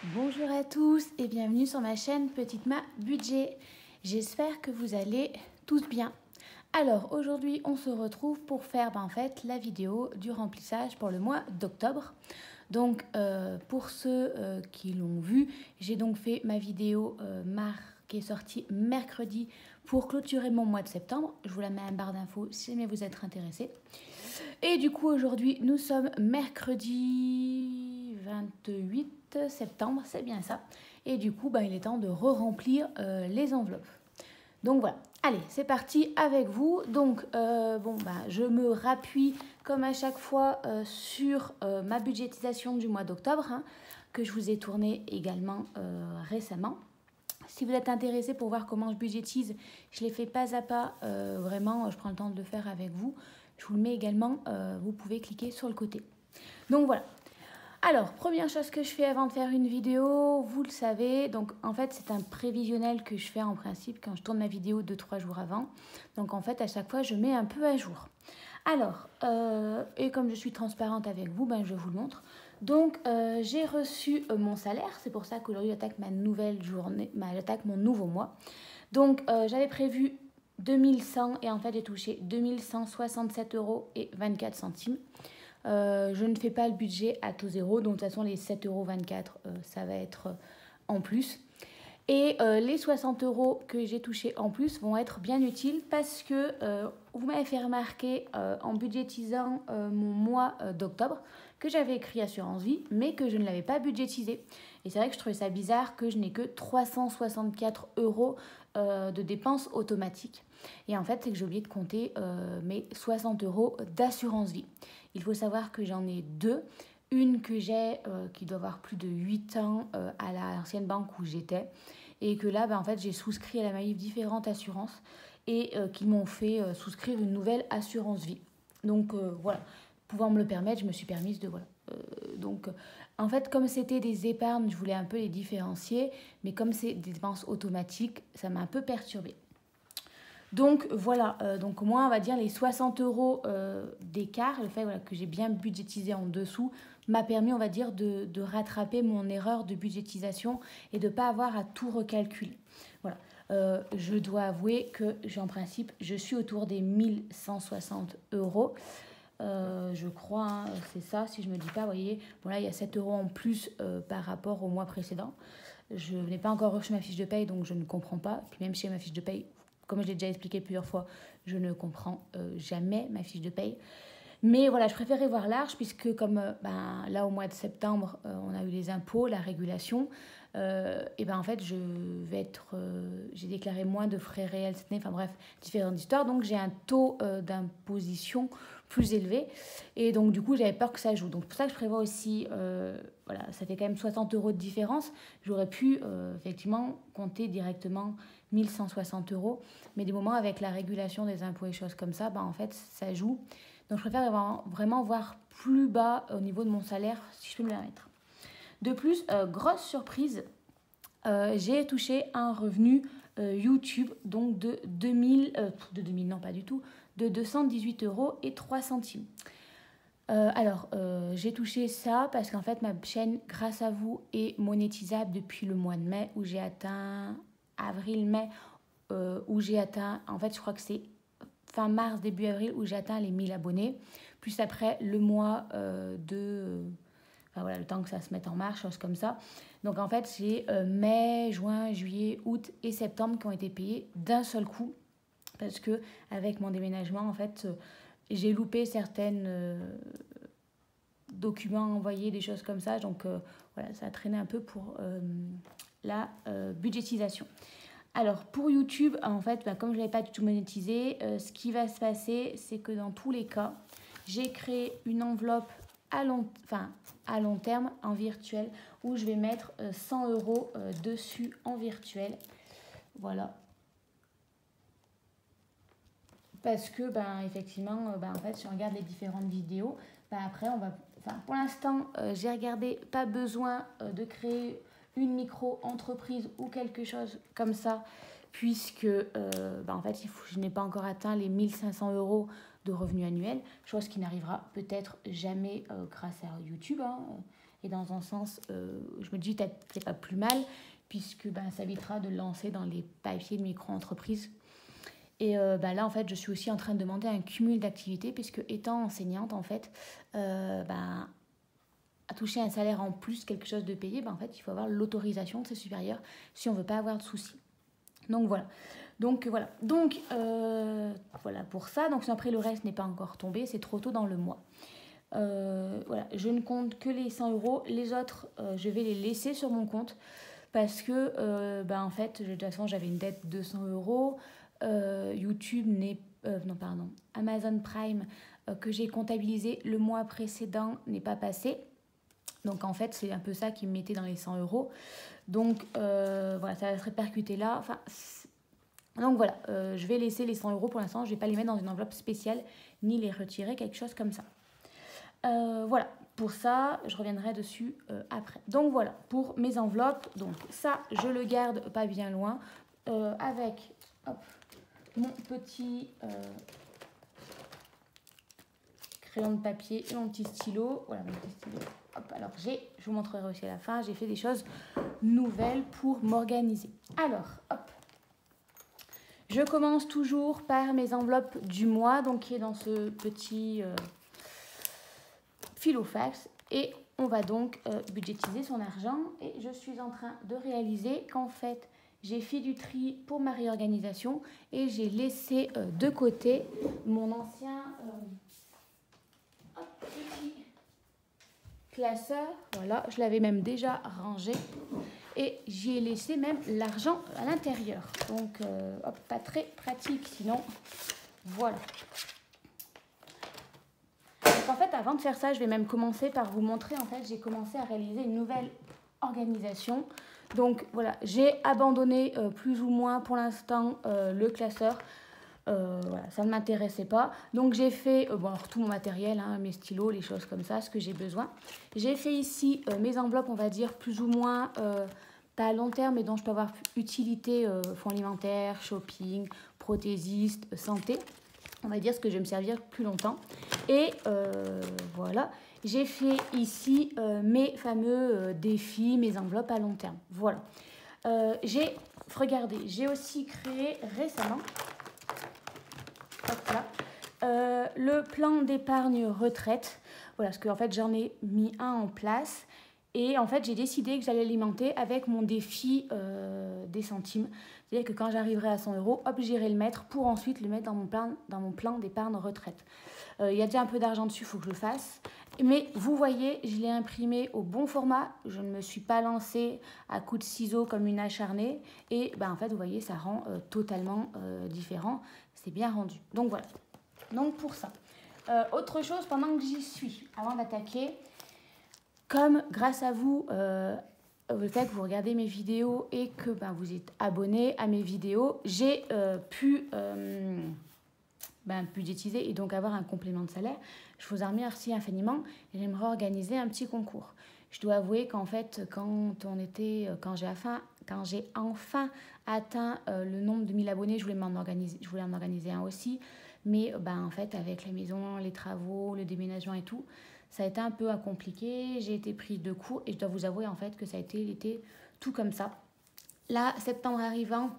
Bonjour à tous et bienvenue sur ma chaîne Petite Ma Budget. J'espère que vous allez tous bien. Alors aujourd'hui on se retrouve pour faire la vidéo du remplissage pour le mois d'octobre. Donc pour ceux qui l'ont vu, j'ai donc fait ma vidéo qui est sortie mercredi pour clôturer mon mois de septembre. Je vous la mets en barre d'infos si jamais vous êtes intéressés. Et du coup aujourd'hui nous sommes mercredi 28 septembre, c'est bien ça. Et du coup il est temps de re-remplir les enveloppes. Donc voilà, allez c'est parti avec vous. Donc je me rappuie comme à chaque fois sur ma budgétisation du mois d'octobre que je vous ai tourné également récemment. Si vous êtes intéressé pour voir comment je budgétise, je les fais pas à pas, vraiment je prends le temps de le faire avec vous. Je vous le mets également, vous pouvez cliquer sur le côté. Donc voilà. Alors, première chose que je fais avant de faire une vidéo, vous le savez, donc en fait c'est un prévisionnel que je fais en principe quand je tourne ma vidéo 2-3 jours avant. Donc en fait à chaque fois je mets un peu à jour. Alors, et comme je suis transparente avec vous, je vous le montre. Donc j'ai reçu mon salaire, c'est pour ça qu'aujourd'hui j'attaque ma nouvelle journée, j'attaque mon nouveau mois. Donc j'avais prévu 2100 et en fait j'ai touché 2167 € et 24 centimes. Je ne fais pas le budget à taux zéro, donc de toute façon les 7,24 €, ça va être en plus. Et les 60 € que j'ai touchés en plus vont être bien utiles parce que vous m'avez fait remarquer en budgétisant mon mois d'octobre que j'avais écrit assurance vie mais que je ne l'avais pas budgétisé. Et c'est vrai que je trouvais ça bizarre que je n'ai que 364 € de dépenses automatiques. Et en fait, c'est que j'ai oublié de compter mes 60 € d'assurance vie. Il faut savoir que j'en ai deux. Une que j'ai qui doit avoir plus de 8 ans à l'ancienne banque où j'étais. Et que là, en fait, j'ai souscrit à la Maïf différentes assurances et qui m'ont fait souscrire une nouvelle assurance vie. Donc voilà, pouvant me le permettre, je me suis permise de... Voilà. En fait, comme c'était des épargnes, je voulais un peu les différencier. Mais comme c'est des dépenses automatiques, ça m'a un peu perturbée. Donc voilà, donc au moins on va dire les 60 € d'écart, le fait que j'ai bien budgétisé en dessous, m'a permis on va dire de rattraper mon erreur de budgétisation et de ne pas avoir à tout recalculer. Voilà, je dois avouer que en principe je suis autour des 1160 €. Je crois, c'est ça, si je ne me dis pas, vous voyez, bon là il y a 7 € en plus par rapport au mois précédent. Je n'ai pas encore reçu ma fiche de paye, donc je ne comprends pas. Puis même chez ma fiche de paye, comme je l'ai déjà expliqué plusieurs fois, je ne comprends jamais ma fiche de paye. Mais voilà, je préférais voir large puisque comme là au mois de septembre, on a eu les impôts, la régulation. Et en fait, j'ai déclaré moins de frais réels cette année. Enfin bref, différentes histoires. Donc j'ai un taux d'imposition plus élevé. Et donc du coup, j'avais peur que ça joue. Donc pour ça que je prévois aussi, voilà, ça fait quand même 60 € de différence. J'aurais pu effectivement compter directement 1160 €. Mais des moments avec la régulation des impôts et choses comme ça, en fait, ça joue. Donc je préfère vraiment voir plus bas au niveau de mon salaire, si je peux me le permettre. De plus, grosse surprise, j'ai touché un revenu YouTube donc de 2000, non pas du tout, de 218 € et 3 centimes. J'ai touché ça parce qu'en fait ma chaîne, grâce à vous, est monétisable depuis le mois de mai où j'ai atteint, avril-mai, où j'ai atteint, en fait je crois que c'est fin mars, début avril où j'ai atteint les 1000 abonnés. Plus après le mois le temps que ça se mette en marche, choses comme ça. Donc en fait, j'ai mai, juin, juillet, août et septembre qui ont été payés d'un seul coup. Parce que avec mon déménagement, en fait, j'ai loupé certaines documents envoyés, des choses comme ça. Donc voilà, ça a traîné un peu pour la budgétisation. Alors pour YouTube, en fait, comme je ne l'avais pas du tout monétisé, ce qui va se passer, c'est que dans tous les cas, j'ai créé une enveloppe à long terme en virtuel où je vais mettre 100 € dessus en virtuel. Voilà. Parce que effectivement, en fait, si on regarde les différentes vidéos, après on va. Pour l'instant, j'ai regardé, pas besoin de créer une micro-entreprise ou quelque chose comme ça, puisque en fait, je n'ai pas encore atteint les 1500 € de revenus annuels, chose qui n'arrivera peut-être jamais grâce à YouTube. Et dans un sens, je me dis peut-être c'est pas plus mal, puisque ça évitera de lancer dans les papiers de micro-entreprise. Et là, en fait, je suis aussi en train de demander un cumul d'activités, puisque étant enseignante, en fait, à toucher un salaire en plus, quelque chose de payé, en fait, il faut avoir l'autorisation de ses supérieurs si on ne veut pas avoir de soucis. Donc voilà. Donc voilà pour ça. Donc après, le reste n'est pas encore tombé, c'est trop tôt dans le mois. Voilà, je ne compte que les 100 euros. Les autres, je vais les laisser sur mon compte parce que, en fait, de toute façon, j'avais une dette de 200 euros. YouTube n'est... non, pardon. Amazon Prime, que j'ai comptabilisé le mois précédent, n'est pas passé. Donc, en fait, c'est un peu ça qui me mettait dans les 100 euros. Donc, voilà, ça va se répercuter là. Enfin, donc, voilà, je vais laisser les 100 euros pour l'instant. Je ne vais pas les mettre dans une enveloppe spéciale, ni les retirer, quelque chose comme ça. Voilà, pour ça, je reviendrai dessus après. Donc, voilà, pour mes enveloppes. Donc, ça, je le garde pas bien loin avec... Hop, mon petit crayon de papier et mon petit stylo. Voilà, mon petit stylo. Hop, alors je vous montrerai aussi à la fin, j'ai fait des choses nouvelles pour m'organiser. Alors, hop. Je commence toujours par mes enveloppes du mois, donc qui est dans ce petit filofax. Et on va donc budgétiser son argent. Et je suis en train de réaliser qu'en fait, j'ai fait du tri pour ma réorganisation et j'ai laissé de côté mon ancien petit classeur. Voilà, je l'avais même déjà rangé et j'y ai laissé même l'argent à l'intérieur. Donc, pas très pratique sinon. Voilà. Donc, en fait, avant de faire ça, je vais même commencer par vous montrer. En fait, j'ai commencé à réaliser une nouvelle organisation. Donc voilà, j'ai abandonné plus ou moins pour l'instant le classeur. Voilà, ça ne m'intéressait pas. Donc j'ai fait alors, tout mon matériel, hein, mes stylos, les choses comme ça, ce que j'ai besoin. J'ai fait ici mes enveloppes, on va dire, plus ou moins pas à long terme, mais dont je peux avoir utilité, fonds alimentaires, shopping, prothésiste, santé. On va dire ce que je vais me servir plus longtemps. Et voilà. J'ai fait ici mes fameux défis, mes enveloppes à long terme. Voilà. Regardez, j'ai aussi créé récemment hop là, le plan d'épargne retraite. Voilà, parce qu'en fait, j'en ai mis un en place. Et en fait, j'ai décidé que j'allais alimenter avec mon défi des centimes. C'est-à-dire que quand j'arriverai à 100 euros, hop, j'irai le mettre pour ensuite le mettre dans mon plan d'épargne retraite. Il y a déjà un peu d'argent dessus, il faut que je le fasse. Mais vous voyez, je l'ai imprimé au bon format. Je ne me suis pas lancée à coups de ciseaux comme une acharnée. Et en fait, vous voyez, ça rend totalement différent. C'est bien rendu. Donc voilà. Donc pour ça. Autre chose, pendant que j'y suis, avant d'attaquer, comme grâce à vous, le fait que vous regardez mes vidéos et que vous êtes abonné à mes vidéos, j'ai pu budgétiser et donc avoir un complément de salaire. Je vous en remercie infiniment et j'aimerais organiser un petit concours. Je dois avouer qu'en fait, quand j'ai enfin atteint le nombre de 1000 abonnés, je voulais en organiser un aussi. Mais en fait, avec la maison, les travaux, le déménagement et tout, ça a été un peu compliqué. J'ai été prise de court et je dois vous avouer en fait que ça a été l'été tout comme ça. Là, septembre arrivant,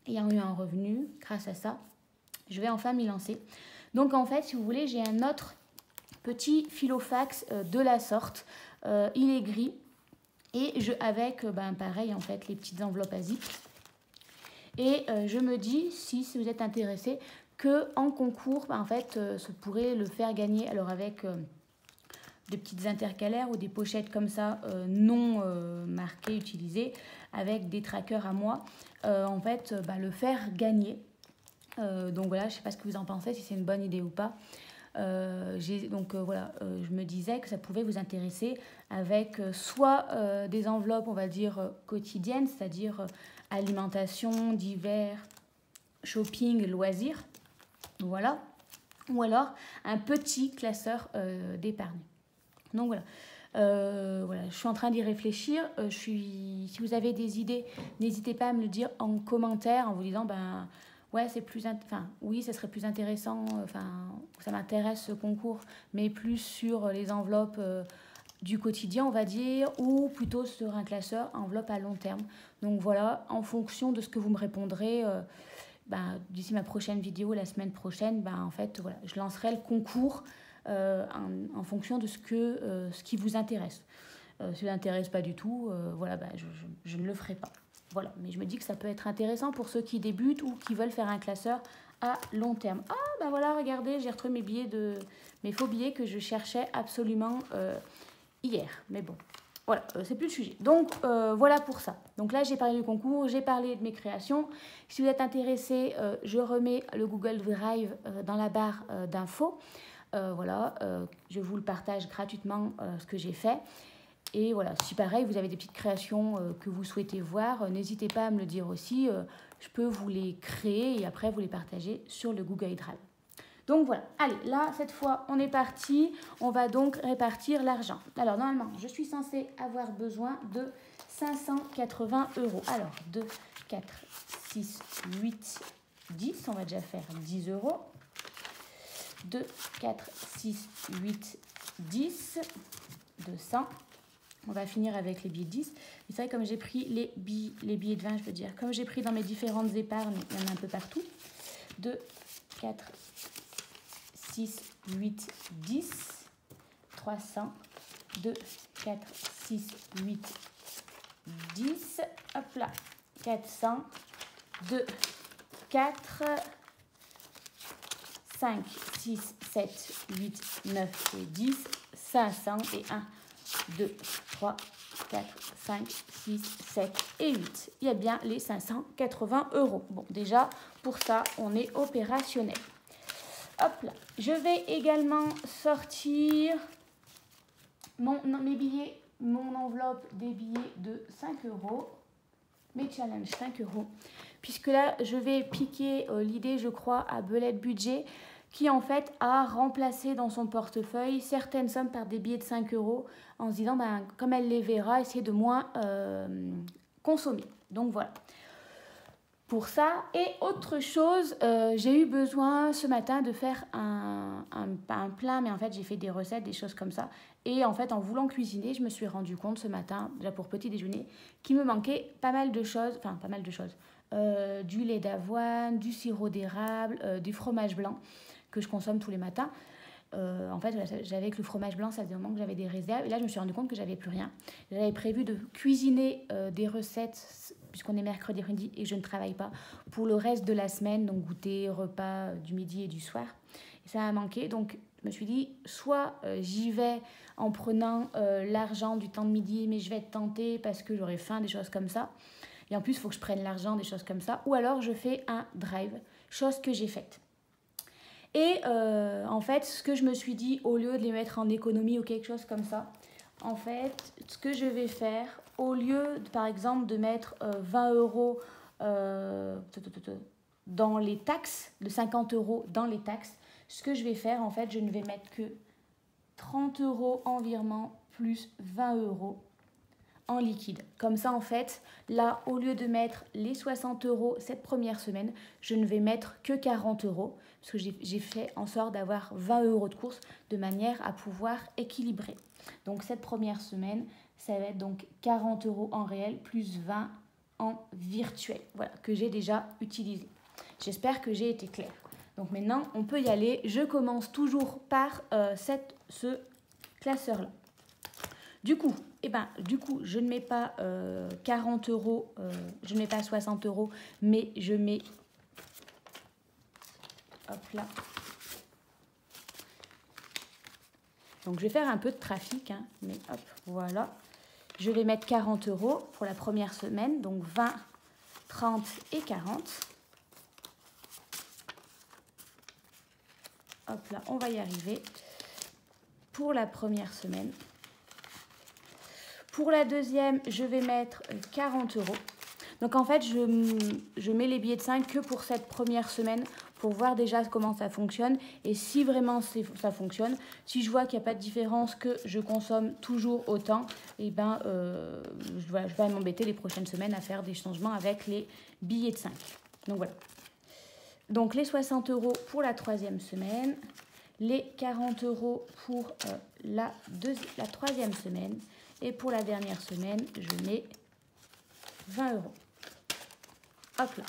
ayant eu un revenu grâce à ça, je vais enfin m'y lancer. Donc en fait, si vous voulez, j'ai un autre petit filofax de la sorte. Il est gris et avec pareil en fait les petites enveloppes à zip. Et je me dis, si vous êtes intéressé, que en concours, en fait, ça pourrait le faire gagner. Alors avec des petites intercalaires ou des pochettes comme ça, non marquées, utilisées, avec des trackers à moi, en fait, le faire gagner. Donc voilà, je ne sais pas ce que vous en pensez, si c'est une bonne idée ou pas. Je me disais que ça pouvait vous intéresser avec soit des enveloppes, on va dire, quotidiennes, c'est-à-dire alimentation, divers, shopping, loisirs, voilà, ou alors un petit classeur d'épargne. Donc voilà. Je suis en train d'y réfléchir. Si vous avez des idées, n'hésitez pas à me le dire en commentaire en vous disant ouais, oui, ça serait plus intéressant, ça m'intéresse ce concours, mais plus sur les enveloppes du quotidien, on va dire, ou plutôt sur un classeur enveloppe à long terme. Donc voilà, en fonction de ce que vous me répondrez, d'ici ma prochaine vidéo, la semaine prochaine, en fait, voilà, je lancerai le concours en fonction de ce qui vous intéresse. Si ça ne vous intéresse pas du tout, je ne le ferai pas. Voilà, mais je me dis que ça peut être intéressant pour ceux qui débutent ou qui veulent faire un classeur à long terme. Ah, voilà, regardez, j'ai retrouvé mes faux billets que je cherchais absolument hier. Mais bon, voilà, c'est plus le sujet. Donc, voilà pour ça. Donc là, j'ai parlé du concours, j'ai parlé de mes créations. Si vous êtes intéressé, je remets le Google Drive dans la barre d'infos. Je vous le partage gratuitement, ce que j'ai fait. Et voilà, si pareil, vous avez des petites créations que vous souhaitez voir, n'hésitez pas à me le dire aussi. Je peux vous les créer et après vous les partager sur le Google Drive. Donc voilà, allez, là, cette fois, on est parti. On va donc répartir l'argent. Alors, normalement, je suis censée avoir besoin de 580 €. Alors, 2, 4, 6, 8, 10. On va déjà faire 10 €. 2, 4, 6, 8, 10. 200. On va finir avec les billets de 10. C'est vrai, comme j'ai pris les billets de 20, je veux dire, comme j'ai pris dans mes différentes épargnes, il y en a un peu partout. 2, 4, 6, 8, 10. 300. 2, 4, 6, 8, 10. Hop là. 400. 2, 4, 5, 6, 7, 8, 9 et 10. 500 et 1. 2, 3, 4, 5, 6, 7 et 8. Il y a bien les 580 €. Bon, déjà, pour ça, on est opérationnel. Hop là. Je vais également sortir mes billets, mon enveloppe des billets de 5 €. Mes challenges 5 €. Puisque là, je vais piquer l'idée, je crois, à Belette Budget, qui en fait a remplacé dans son portefeuille certaines sommes par des billets de 5 € en se disant, comme elle les verra, essayer de moins consommer. Donc voilà. Pour ça, et autre chose, j'ai eu besoin ce matin de faire pas un plat, mais en fait j'ai fait des recettes, des choses comme ça. Et en fait, en voulant cuisiner, je me suis rendu compte ce matin, déjà pour petit déjeuner, qu'il me manquait pas mal de choses, du lait d'avoine, du sirop d'érable, du fromage blanc, que je consomme tous les matins. En fait, j'avais que le fromage blanc, ça faisait un moment que j'avais des réserves. Et là, je me suis rendu compte que j'avais plus rien. J'avais prévu de cuisiner des recettes, puisqu'on est mercredi après-midi et je ne travaille pas, pour le reste de la semaine, donc goûter, repas du midi et du soir. Et ça m'a manqué, donc je me suis dit, soit j'y vais en prenant l'argent du temps de midi, mais je vais être tentée parce que j'aurai faim, des choses comme ça. Et en plus, il faut que je prenne l'argent, des choses comme ça. Ou alors, je fais un drive, chose que j'ai faite. Et en fait, ce que je me suis dit, au lieu de les mettre en économie ou quelque chose comme ça, en fait, ce que je vais faire, au lieu, par exemple, de mettre 20 € dans les taxes, de 50 € dans les taxes, ce que je vais faire, en fait, je ne vais mettre que 30 € en virement plus 20 € en liquide. Comme ça, en fait, là, au lieu de mettre les 60 € cette première semaine, je ne vais mettre que 40 €, parce que j'ai fait en sorte d'avoir 20 € de course de manière à pouvoir équilibrer. Donc, cette première semaine, ça va être donc 40 € en réel, plus 20 en virtuel, voilà, que j'ai déjà utilisé. J'espère que j'ai été claire. Donc maintenant, on peut y aller. Je commence toujours par ce classeur-là. Du coup, je ne mets pas 40 €, je ne mets pas 60 €, mais je mets, hop là. Donc, je vais faire un peu de trafic, hein, mais hop, voilà. Je vais mettre 40 € pour la première semaine, donc 20, 30 et 40. Hop là, on va y arriver pour la première semaine. Pour la deuxième, je vais mettre 40 €. Donc en fait, je mets les billets de 5 que pour cette première semaine pour voir déjà comment ça fonctionne. Et si vraiment ça fonctionne, si je vois qu'il n'y a pas de différence, que je consomme toujours autant, et je vais m'embêter les prochaines semaines à faire des changements avec les billets de 5. Donc voilà. Donc les 60 € pour la troisième semaine, les 40 € pour la troisième semaine. Et pour la dernière semaine, je mets 20 €. Hop là.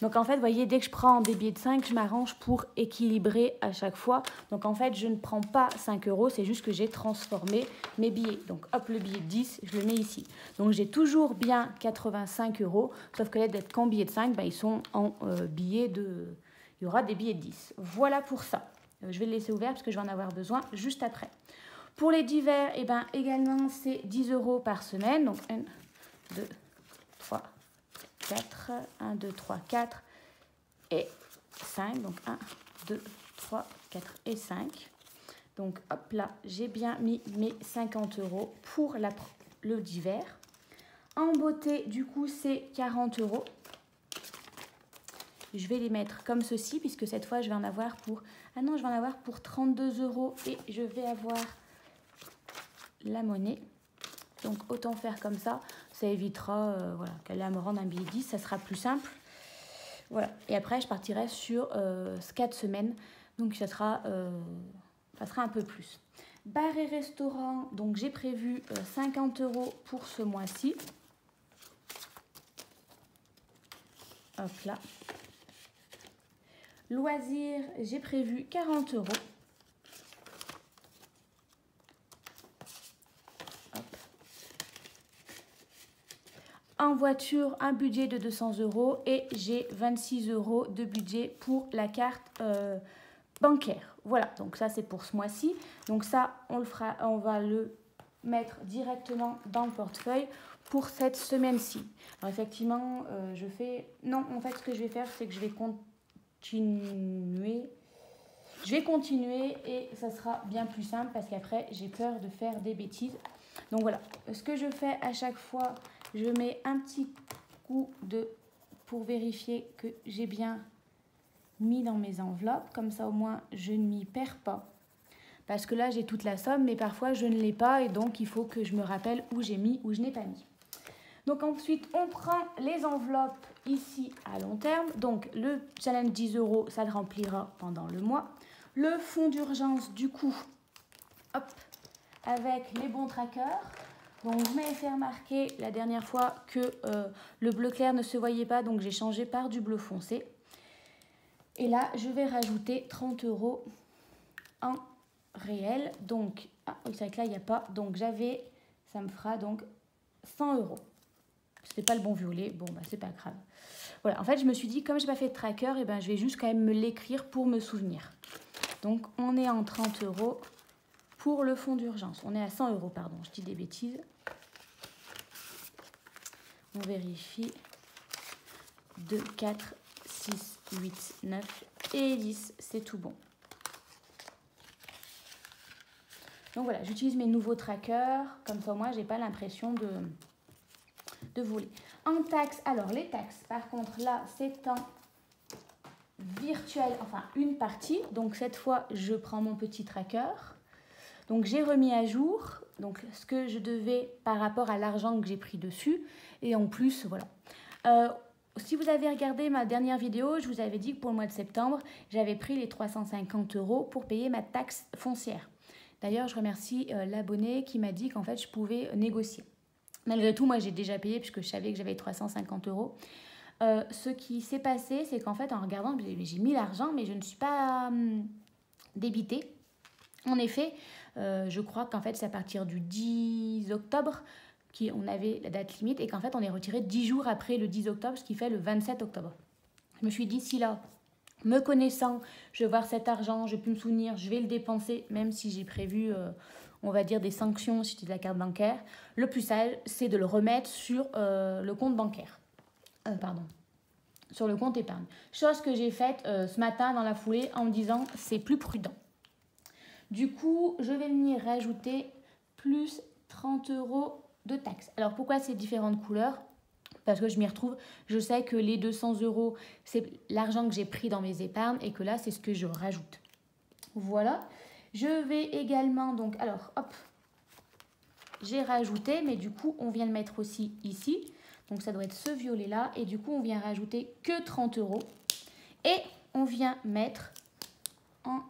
Donc en fait, vous voyez, dès que je prends des billets de 5, je m'arrange pour équilibrer à chaque fois. Donc en fait, je ne prends pas 5 €, c'est juste que j'ai transformé mes billets. Donc hop, le billet de 10, je le mets ici. Donc j'ai toujours bien 85 €, sauf que là, d'être qu'en billets de 5, ils sont en billets de... Il y aura des billets de 10. Voilà pour ça. Je vais le laisser ouvert parce que je vais en avoir besoin juste après. Pour les divers, eh ben, également, c'est 10 € par semaine. Donc 1, 2, 3, 4, 1, 2, 3, 4 et 5. Donc 1, 2, 3, 4 et 5. Donc hop là, j'ai bien mis mes 50 € pour le divers. En beauté, du coup, c'est 40 €. Je vais les mettre comme ceci, puisque cette fois, je vais en avoir pour... Ah non, je vais en avoir pour 32 € et je vais avoir la monnaie. Donc, autant faire comme ça. Ça évitera voilà, qu'elle me rende un billet 10, ça sera plus simple. Voilà. Et après, je partirai sur 4 semaines. Donc, ça sera un peu plus. Bar et restaurant, donc j'ai prévu 50 € pour ce mois-ci. Hop là. Loisirs, j'ai prévu 40 €. Hop. En voiture, un budget de 200 € et j'ai 26 € de budget pour la carte bancaire. Voilà, donc ça c'est pour ce mois-ci. Donc ça, on va le mettre directement dans le portefeuille pour cette semaine-ci. Alors effectivement, non, en fait, ce que je vais faire, c'est que je vais continuer et ça sera bien plus simple parce qu'après, j'ai peur de faire des bêtises. Donc voilà, ce que je fais à chaque fois, je mets un petit coup pour vérifier que j'ai bien mis dans mes enveloppes. Comme ça, au moins, je ne m'y perds pas. Parce que là, j'ai toute la somme, mais parfois, je ne l'ai pas. Et donc, il faut que je me rappelle où j'ai mis, où je n'ai pas mis. Donc, ensuite, on prend les enveloppes ici à long terme. Donc, le challenge 10 €, ça le remplira pendant le mois. Le fonds d'urgence, du coup, hop, avec les bons trackers. Donc, je m'avais fait remarquer la dernière fois que le bleu clair ne se voyait pas. Donc, j'ai changé par du bleu foncé. Et là, je vais rajouter 30 € en réel. Donc, c'est vrai que là, il n'y a pas. Donc, ça me fera donc 100 €. C'était pas le bon violet. Bon, c'est pas grave. Voilà, en fait, je me suis dit, comme je n'ai pas fait de tracker, je vais juste quand même me l'écrire pour me souvenir. Donc, on est en 30 € pour le fonds d'urgence. On est à 100 €, pardon, je dis des bêtises. On vérifie. 2, 4, 6, 8, 9 et 10, c'est tout bon. Donc voilà, j'utilise mes nouveaux trackers, comme ça moi, j'ai pas l'impression de voler. En taxes, alors les taxes, par contre là, c'est en virtuel, enfin une partie. Donc cette fois, je prends mon petit tracker. Donc j'ai remis à jour donc, ce que je devais par rapport à l'argent que j'ai pris dessus. Et en plus, voilà. Si vous avez regardé ma dernière vidéo, je vous avais dit que pour le mois de septembre, j'avais pris les 350 € pour payer ma taxe foncière. D'ailleurs, je remercie l'abonné qui m'a dit qu'en fait, je pouvais négocier. Malgré tout, moi, j'ai déjà payé puisque je savais que j'avais 350 €. Ce qui s'est passé, c'est qu'en fait, en regardant, j'ai mis l'argent, mais je ne suis pas débitée. En effet, je crois qu'en fait, c'est à partir du 10 octobre qu'on avait la date limite et qu'en fait, on est retiré 10 jours après le 10 octobre, ce qui fait le 27 octobre. Je me suis dit, si là, me connaissant, je vais voir cet argent, je vais plus me souvenir, je vais le dépenser, même si j'ai prévu, on va dire, des sanctions si tu as la carte bancaire. Le plus sage, c'est de le remettre sur le compte bancaire. Sur le compte épargne. Chose que j'ai faite ce matin dans la foulée en me disant, c'est plus prudent. Du coup, je vais venir rajouter plus 30 € de taxes. Alors, pourquoi ces différentes couleurs ? Parce que je m'y retrouve. Je sais que les 200 €, c'est l'argent que j'ai pris dans mes épargnes et que là, c'est ce que je rajoute. Voilà. Je vais également, donc, alors, hop, j'ai rajouté, mais du coup, on vient le mettre aussi ici. Donc, ça doit être ce violet-là. Et du coup, on vient rajouter que 30 €. Et on vient mettre en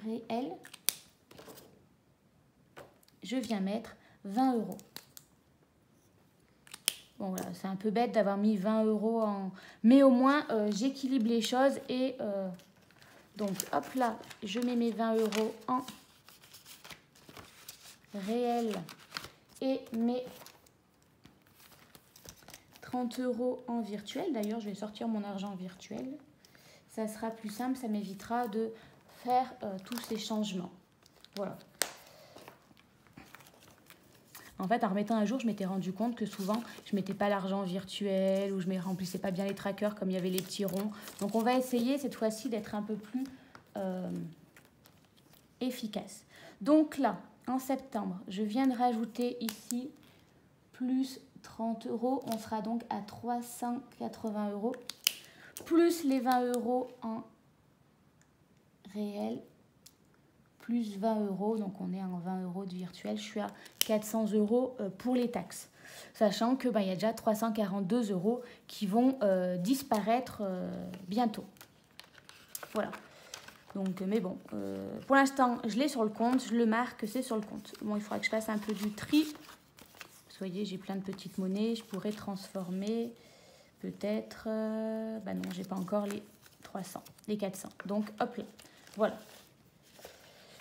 réel, je viens mettre 20 €. Bon voilà, c'est un peu bête d'avoir mis 20 € en... Mais au moins, j'équilibre les choses et... Donc, hop là, je mets mes 20 € en réel et mes 30 € en virtuel. D'ailleurs, je vais sortir mon argent virtuel. Ça sera plus simple, ça m'évitera de faire tous ces changements. Voilà. En fait, en remettant à jour, je m'étais rendu compte que souvent, je ne mettais pas l'argent virtuel ou je ne remplissais pas bien les trackers comme il y avait les petits ronds. Donc, on va essayer cette fois-ci d'être un peu plus efficace. Donc là, en septembre, je viens de rajouter ici plus 30 €. On sera donc à 380 €. Plus les 20 € en réel. Plus 20 €, donc on est en 20 € de virtuel, je suis à 400 € pour les taxes. Sachant que il y a déjà 342 € qui vont disparaître bientôt. Voilà. Donc, mais bon, pour l'instant, je l'ai sur le compte, je le marque, c'est sur le compte. Bon, il faudra que je fasse un peu du tri. Vous voyez, j'ai plein de petites monnaies, je pourrais transformer peut-être... non, j'ai pas encore les 300, les 400. Donc, hop là, voilà.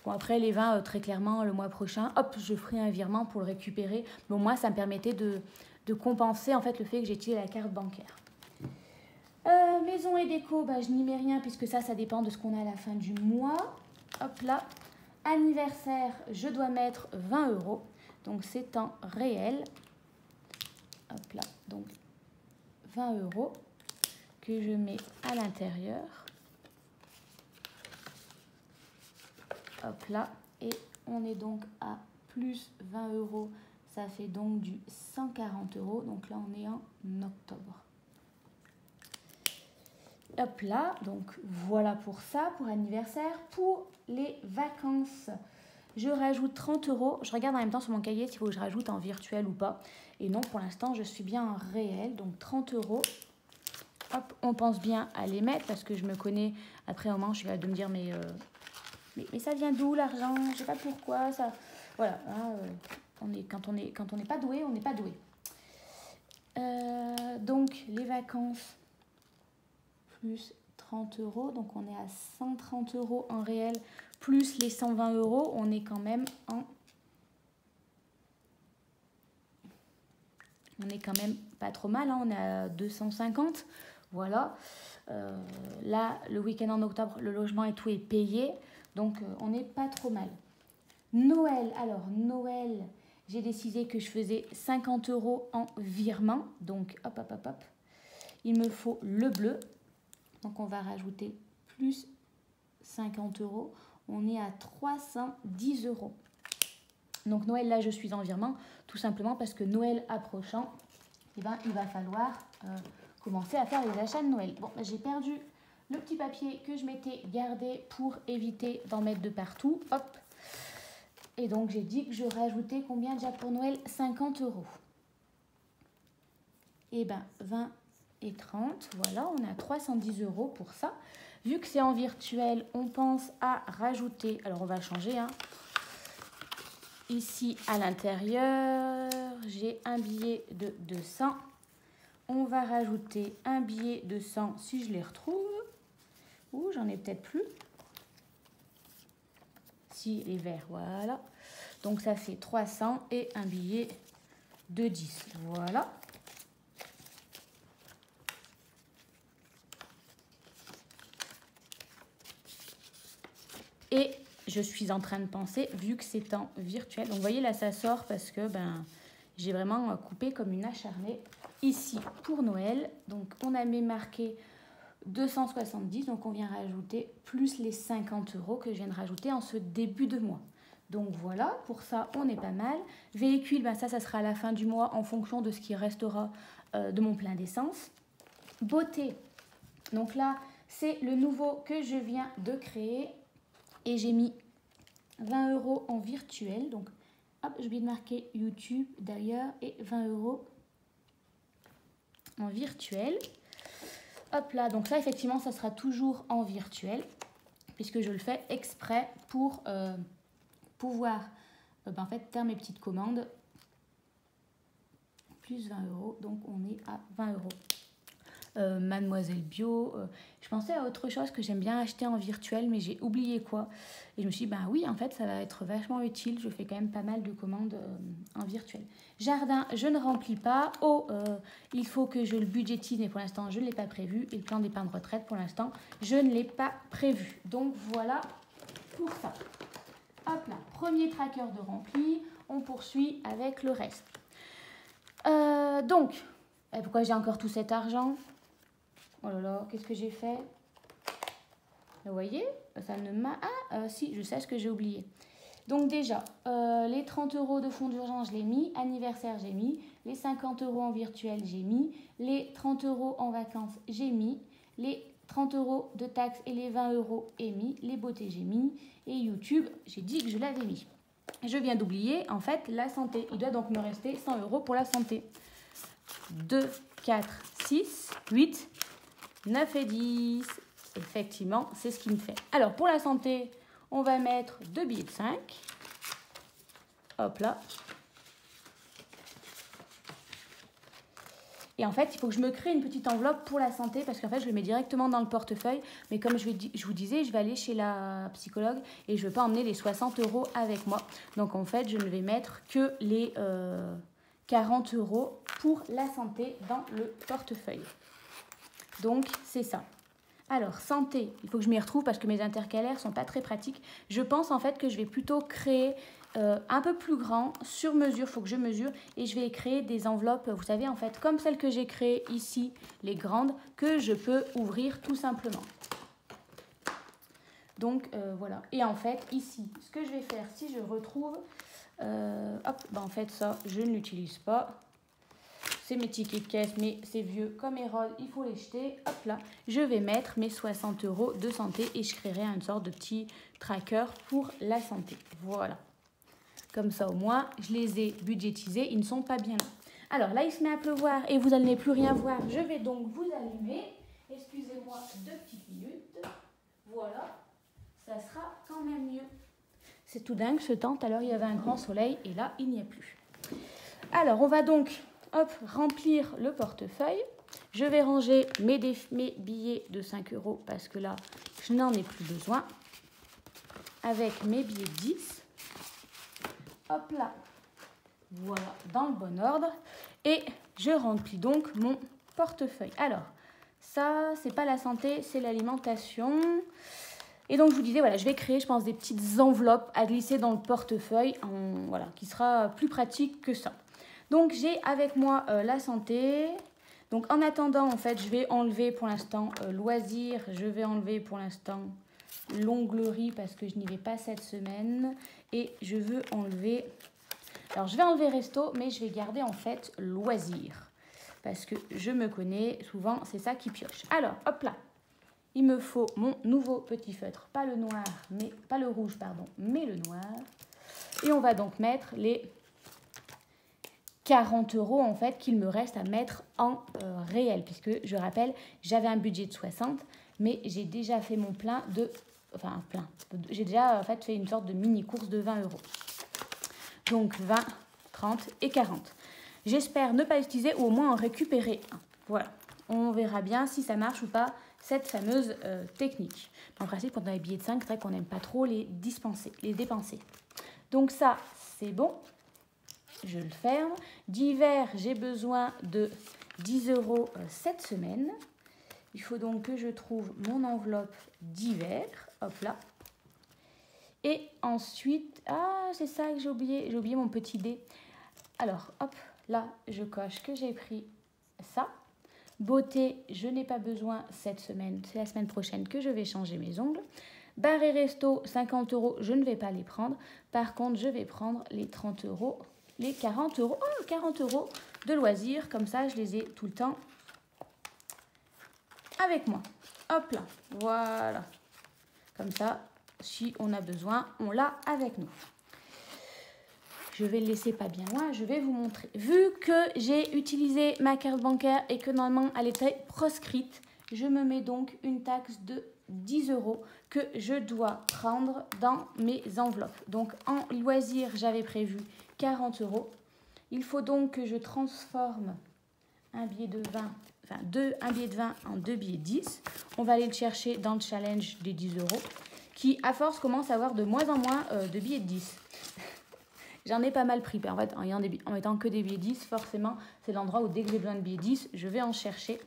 Bon, après, les 20, très clairement, le mois prochain, hop, je ferai un virement pour le récupérer. Bon, moi, ça me permettait de compenser, en fait, le fait que j'ai utilisé la carte bancaire. Maison et déco, je n'y mets rien, puisque ça dépend de ce qu'on a à la fin du mois. Hop là. Anniversaire, je dois mettre 20 €. Donc, c'est en réel. Hop là. Donc, 20 € que je mets à l'intérieur. Hop là, et on est donc à plus 20 €, ça fait donc du 140 €, donc là on est en octobre. Hop là, donc voilà pour ça, pour anniversaire. Pour les vacances, je rajoute 30 €, je regarde en même temps sur mon cahier s'il faut que je rajoute en virtuel ou pas, et non pour l'instant je suis bien en réel, donc 30 €. Hop, on pense bien à les mettre parce que je me connais, après au moment je vais de me dire mais ça vient d'où l'argent? Je ne sais pas pourquoi. Ça... Voilà. Hein, quand on n'est pas doué, on n'est pas doué. Donc, les vacances, plus 30 €. Donc, on est à 130 € en réel, plus les 120 €. On est quand même en... On est quand même pas trop mal. Hein, on est à 250. Voilà. Là, le week-end en octobre, le logement et tout est payé. Donc, on n'est pas trop mal. Noël, alors Noël, j'ai décidé que je faisais 50 € en virement. Donc, hop, hop, hop, hop. Il me faut le bleu. Donc, on va rajouter plus 50 €. On est à 310 €. Donc, Noël, là, je suis en virement. Tout simplement parce que Noël approchant, il va falloir commencer à faire les achats de Noël. Bon, j'ai perdu le petit papier que je m'étais gardé pour éviter d'en mettre de partout. Hop. Et donc, j'ai dit que je rajoutais combien déjà pour Noël? 50 €. Et 20 et 30. Voilà, on est à 310 € pour ça. Vu que c'est en virtuel, on pense à rajouter... Alors, on va changer. Hein. Ici, à l'intérieur, j'ai un billet de 200. On va rajouter un billet de 100 si je les retrouve. Ouh, j'en ai peut-être plus. Si, les verts, voilà. Donc, ça fait 300 et un billet de 10. Voilà. Et je suis en train de penser, vu que c'est en virtuel. Donc, vous voyez, là, ça sort parce que j'ai vraiment coupé comme une acharnée. Ici, pour Noël, donc on avait marqué 270, donc on vient rajouter plus les 50 € que je viens de rajouter en ce début de mois. Donc voilà, pour ça, on est pas mal. Véhicule, ça sera à la fin du mois en fonction de ce qui restera de mon plein d'essence. Beauté, donc là, c'est le nouveau que je viens de créer et j'ai mis 20 € en virtuel. Donc, hop, je vais marquer YouTube d'ailleurs et 20 € en virtuel. Hop là, donc ça, effectivement, ça sera toujours en virtuel. puisque je le fais exprès pour pouvoir en fait, faire mes petites commandes. Plus 20 €, donc on est à 20 €. Mademoiselle Bio, je pensais à autre chose que j'aime bien acheter en virtuel, mais j'ai oublié quoi. Et je me suis dit, bah oui, en fait, ça va être vachement utile. Je fais quand même pas mal de commandes en virtuel. Jardin, je ne remplis pas. Oh, il faut que je le budgétise, mais pour l'instant, je ne l'ai pas prévu. Et le plan d'épargne retraite, pour l'instant, je ne l'ai pas prévu. Donc voilà pour ça. Hop là, premier tracker de rempli. On poursuit avec le reste. Donc, pourquoi j'ai encore tout cet argent? Oh là là, qu'est-ce que j'ai fait? Vous voyez, ça ne m'a... Ah, si, je sais ce que j'ai oublié. Donc déjà, les 30 € de fonds d'urgence, je l'ai mis. Anniversaire, j'ai mis. Les 50 € en virtuel, j'ai mis. Les 30 € en vacances, j'ai mis. Les 30 € de taxes et les 20 € j'ai mis. Les beautés, j'ai mis. Et YouTube, j'ai dit que je l'avais mis. Je viens d'oublier, en fait, la santé. Il doit donc me rester 100 € pour la santé. 2, 4, 6, 8, 9 et 10. Effectivement, c'est ce qui me fait. Alors, pour la santé, on va mettre 2 billets de 5. Hop là. Et en fait, il faut que je me crée une petite enveloppe pour la santé parce qu'en fait, je le mets directement dans le portefeuille. Mais comme je vous disais, je vais aller chez la psychologue et je ne veux pas emmener les 60 € avec moi. Donc, en fait, je ne vais mettre que les 40 € pour la santé dans le portefeuille. Donc, c'est ça. Alors, santé, il faut que je m'y retrouve parce que mes intercalaires ne sont pas très pratiques. Je pense en fait que je vais plutôt créer un peu plus grand, sur mesure, il faut que je mesure, et je vais créer des enveloppes, vous savez, en fait, comme celles que j'ai créées ici, les grandes, que je peux ouvrir tout simplement. Donc, voilà. Et en fait, ici, ce que je vais faire, si je retrouve, en fait, ça, je ne l'utilise pas. C'est mes tickets de caisse, mais c'est vieux comme Hérode, il faut les jeter. Hop là, je vais mettre mes 60 € de santé et je créerai une sorte de petit tracker pour la santé. Voilà. Comme ça, au moins, je les ai budgétisés, ils ne sont pas bien là. Alors là, il se met à pleuvoir et vous n'allez plus rien voir. Je vais donc vous allumer. Excusez-moi 2 petites minutes. Voilà, ça sera quand même mieux. C'est tout dingue ce temps. Tout à l'heure, il y avait un grand soleil et là, il n'y a plus. Alors, on va donc... Hop, remplir le portefeuille. Je vais ranger mes billets de 5 € parce que là, je n'en ai plus besoin. Avec mes billets de 10. Hop là. Voilà, dans le bon ordre. Et je remplis donc mon portefeuille. Alors, ça, c'est pas la santé, c'est l'alimentation. Et donc, je vous disais, voilà, je vais créer, je pense, des petites enveloppes à glisser dans le portefeuille. Voilà, qui sera plus pratique que ça. Donc, j'ai avec moi la santé. Donc, en attendant, en fait, je vais enlever pour l'instant loisirs. Je vais enlever pour l'instant l'onglerie parce que je n'y vais pas cette semaine. Et je veux enlever... Alors, je vais enlever resto, mais je vais garder en fait loisirs. Parce que je me connais, souvent, c'est ça qui pioche. Alors, hop là. Il me faut mon nouveau petit feutre. Pas le noir, mais pas le rouge, pardon, mais le noir. Et on va donc mettre les... 40 € en fait qu'il me reste à mettre en réel, puisque je rappelle, j'avais un budget de 60, mais j'ai déjà fait mon plein de... Enfin, plein. J'ai déjà en fait fait une sorte de mini-course de 20 €. Donc 20, 30 et 40. J'espère ne pas utiliser ou au moins en récupérer un. Voilà. On verra bien si ça marche ou pas, cette fameuse technique. En principe, quand on a les billets de 5, c'est vrai qu'on n'aime pas trop les dépenser. Donc ça, c'est bon. Je le ferme. D'hiver, j'ai besoin de 10 € cette semaine. Il faut donc que je trouve mon enveloppe d'hiver. Hop là. Et ensuite, ah, c'est ça que j'ai oublié. J'ai oublié mon petit dé. Alors, hop, là, je coche que j'ai pris ça. Beauté, je n'ai pas besoin cette semaine. C'est la semaine prochaine que je vais changer mes ongles. Bar et resto, 50 €, je ne vais pas les prendre. Par contre, je vais prendre les 30 €. Les 40 €, oh, 40 € de loisirs, comme ça je les ai tout le temps avec moi. Hop là, voilà. Comme ça, si on a besoin, on l'a avec nous. Je vais le laisser pas bien loin, je vais vous montrer. Vu que j'ai utilisé ma carte bancaire et que normalement elle était proscrite, je me mets donc une taxe de 10 € que je dois prendre dans mes enveloppes. Donc en loisirs, j'avais prévu 40 €. Il faut donc que je transforme un billet de 20, un billet de 20 en 2 billets de 10. On va aller le chercher dans le challenge des 10 € qui, à force, commence à avoir de moins en moins de billets de 10. J'en ai pas mal pris. En fait, en mettant que des billets 10, forcément, c'est l'endroit où dès que j'ai besoin de billets 10, je vais en chercher.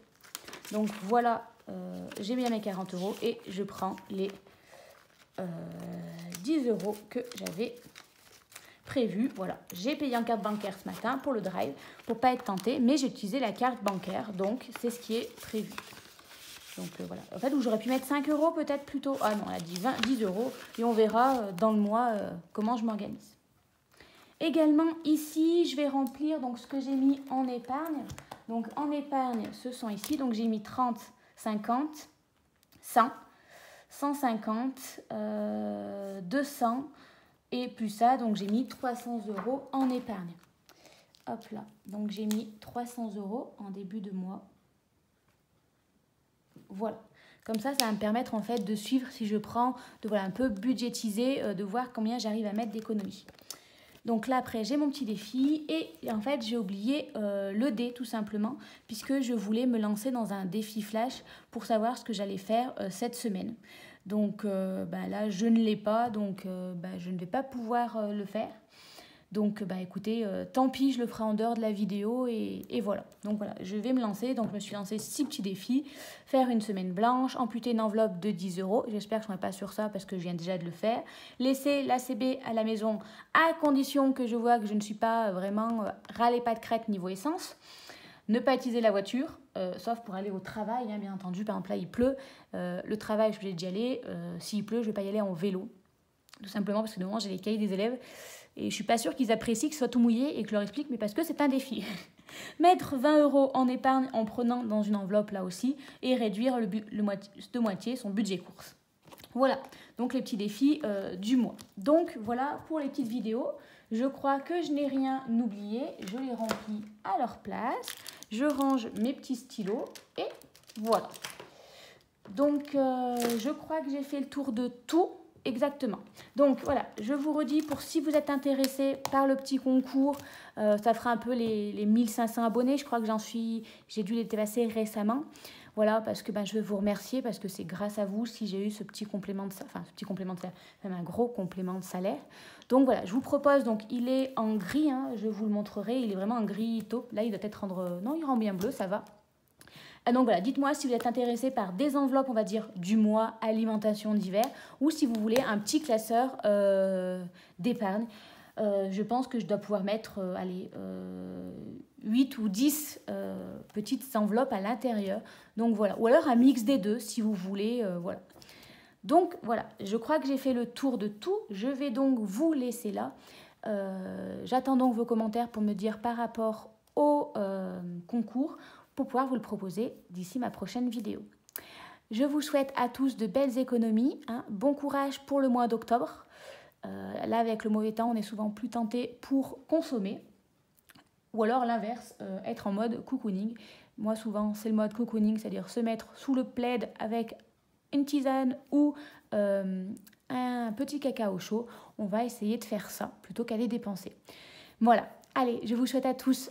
Donc voilà, j'ai mis mes 40 € et je prends les 10 € que j'avais prévu. Voilà, j'ai payé en carte bancaire ce matin pour le drive, pour pas être tentée, mais j'ai utilisé la carte bancaire, donc c'est ce qui est prévu. Donc voilà, en fait, où j'aurais pu mettre 5 € peut-être plutôt. Ah non, elle a dit 10 € et on verra dans le mois comment je m'organise. Également ici, je vais remplir donc ce que j'ai mis en épargne. Donc en épargne, ce sont ici, donc j'ai mis 30, 50, 100, 150, 200 et plus ça, donc j'ai mis 300 € en épargne. Hop là, donc j'ai mis 300 € en début de mois. Voilà, comme ça va me permettre en fait de suivre si je prends, de voilà, un peu budgétiser, de voir combien j'arrive à mettre d'économie. Donc là après j'ai mon petit défi et en fait j'ai oublié le dé tout simplement puisque je voulais me lancer dans un défi flash pour savoir ce que j'allais faire cette semaine. Donc là je ne l'ai pas, donc je ne vais pas pouvoir le faire. Donc écoutez, tant pis, je le ferai en dehors de la vidéo et voilà. Donc voilà, je vais me lancer. Donc je me suis lancé 6 petits défis. Faire une semaine blanche, amputer une enveloppe de 10 €. J'espère que je ne serai pas sur ça parce que je viens déjà de le faire. Laisser l'ACB à la maison à condition que je vois que je ne suis pas vraiment râlez pas de crête niveau essence. Ne pas utiliser la voiture, sauf pour aller au travail, hein, bien entendu. Par exemple là il pleut, le travail je suis obligée d'y aller. S'il pleut, je ne vais pas y aller en vélo. Tout simplement parce que de moment j'ai les cahiers des élèves. Et je ne suis pas sûre qu'ils apprécient que ce soit tout mouillé et que je leur explique, mais parce que c'est un défi. Mettre 20 € en épargne en prenant dans une enveloppe là aussi et réduire de moitié son budget course. Voilà, donc les petits défis du mois. Donc voilà pour les petites vidéos. Je crois que je n'ai rien oublié. Je les remplis à leur place. Je range mes petits stylos et voilà. Donc je crois que j'ai fait le tour de tout. Exactement. Donc voilà, je vous redis pour si vous êtes intéressé par le petit concours, ça fera un peu les 1500 abonnés. Je crois que j'ai dû les dépasser récemment. Voilà, parce que je veux vous remercier parce que c'est grâce à vous si j'ai eu ce petit complément de salaire, même un gros complément de salaire. Donc voilà, je vous propose, donc il est en gris, hein, je vous le montrerai, il est vraiment en gris taupe. Là, il doit être rendre, non, il rend bien bleu, ça va. Donc voilà, dites-moi si vous êtes intéressé par des enveloppes, on va dire, du mois, alimentation d'hiver, ou si vous voulez un petit classeur d'épargne. Je pense que je dois pouvoir mettre 8 ou 10 petites enveloppes à l'intérieur. Donc voilà, ou alors un mix des deux si vous voulez, voilà. Donc voilà, je crois que j'ai fait le tour de tout. Je vais donc vous laisser là. J'attends donc vos commentaires pour me dire par rapport au concours, pour pouvoir vous le proposer d'ici ma prochaine vidéo. Je vous souhaite à tous de belles économies, hein. Bon courage pour le mois d'octobre. Là, avec le mauvais temps, on est souvent plus tenté pour consommer. Ou alors l'inverse, être en mode cocooning. Moi, souvent, c'est le mode cocooning, c'est-à-dire se mettre sous le plaid avec une tisane ou un petit cacao chaud. On va essayer de faire ça plutôt qu'aller dépenser. Voilà, allez, je vous souhaite à tous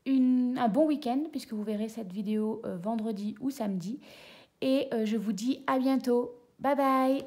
un bon week-end, puisque vous verrez cette vidéo vendredi ou samedi. Et je vous dis à bientôt. Bye bye!